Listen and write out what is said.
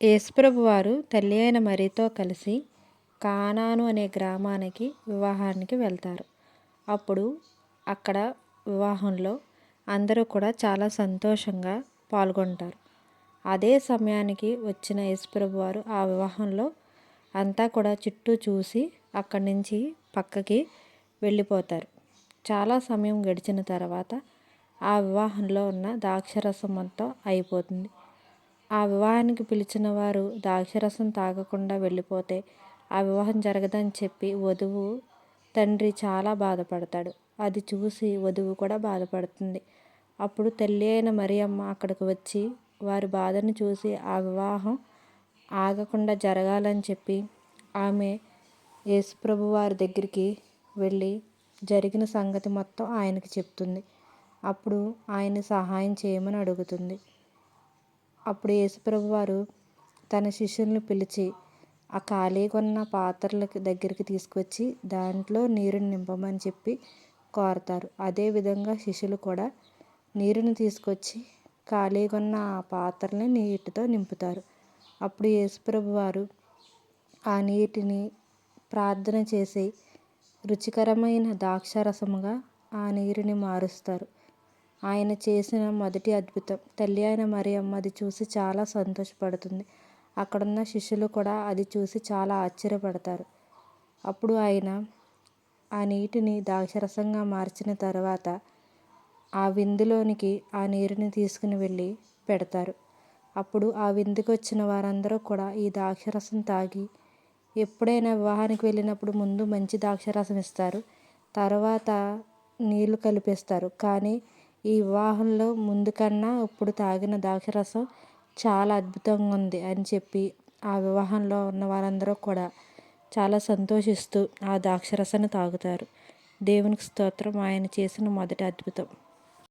యేసుప్రభు వారు తల్లి అయిన మరియతో కలిసి కానాను అనే గ్రామానికి వివాహానికి వెళ్తారు. అప్పుడు అక్కడ వివాహంలో అందరూ కూడా చాలా సంతోషంగా పాల్గొంటారు. అదే సమయానికి వచ్చిన యేసుప్రభు వారు ఆ వివాహంలో అంతా కూడా చుట్టూ చూసి అక్కడి నుంచి పక్కకి వెళ్ళిపోతారు. చాలా సమయం గడిచిన తర్వాత ఆ వివాహంలో ఉన్న ద్రాక్షరసం అంతా అయిపోతుంది. ఆ వివాహానికి పిలిచిన వారు ద్రాక్షరసం తాగకుండా వెళ్ళిపోతే ఆ వివాహం జరగదని చెప్పి వధువు తండ్రి చాలా బాధపడతాడు. అది చూసి వధువు కూడా బాధపడుతుంది. అప్పుడు తల్లి అయిన మరియమ్మ అక్కడికి వచ్చి వారి బాధను చూసి ఆ వివాహం ఆగకుండా జరగాలని చెప్పి ఆమె యేసుప్రభు వారి దగ్గరికి వెళ్ళి జరిగిన సంగతి మొత్తం ఆయనకి చెప్తుంది. అప్పుడు ఆయన సహాయం చేయమని అడుగుతుంది. అప్పుడు యేసుప్రభు వారు తన శిష్యుల్ని పిలిచి ఆ ఖాళీగా ఉన్న పాత్రలకి దగ్గరికి తీసుకొచ్చి దాంట్లో నీరుని నింపమని చెప్పి కోరతారు. అదేవిధంగా శిష్యులు కూడా నీరుని తీసుకొచ్చి ఖాళీగా ఉన్న ఆ పాత్రని నీటితో నింపుతారు. అప్పుడు యేసుప్రభు వారు ఆ నీటిని ప్రార్థన చేసి రుచికరమైన ద్రాక్షారసముగా ఆ నీరుని మారుస్తారు. ఆయన చేసిన మొదటి అద్భుతం. తల్లి అయిన మరియమ్మ అది చూసి చాలా సంతోషపడుతుంది. అక్కడున్న శిష్యులు కూడా అది చూసి చాలా ఆశ్చర్యపడతారు. అప్పుడు ఆయన ఆ నీటిని ద్రాక్షరసంగా మార్చిన తర్వాత ఆ విందులోనికి ఆ నీరుని తీసుకుని వెళ్ళి పెడతారు. అప్పుడు ఆ విందుకు వచ్చిన వారందరూ కూడా ఈ ద్రాక్షరసం తాగి, ఎప్పుడైనా వివాహానికి వెళ్ళినప్పుడు ముందు మంచి ద్రాక్షరసం ఇస్తారు, తర్వాత నీళ్లు కలిపేస్తారు. కానీ ఈ వివాహంలో ముందు కన్నా ఇప్పుడు తాగిన ద్రాక్షరసం చాలా అద్భుతంగా ఉంది అని చెప్పి ఆ వివాహంలో ఉన్న వారందరూ కూడా చాలా సంతోషిస్తూ ఆ ద్రాక్షరసాన్ని తాగుతారు. దేవునికి స్తోత్రం. ఆయన చేసిన మొదటి అద్భుతం.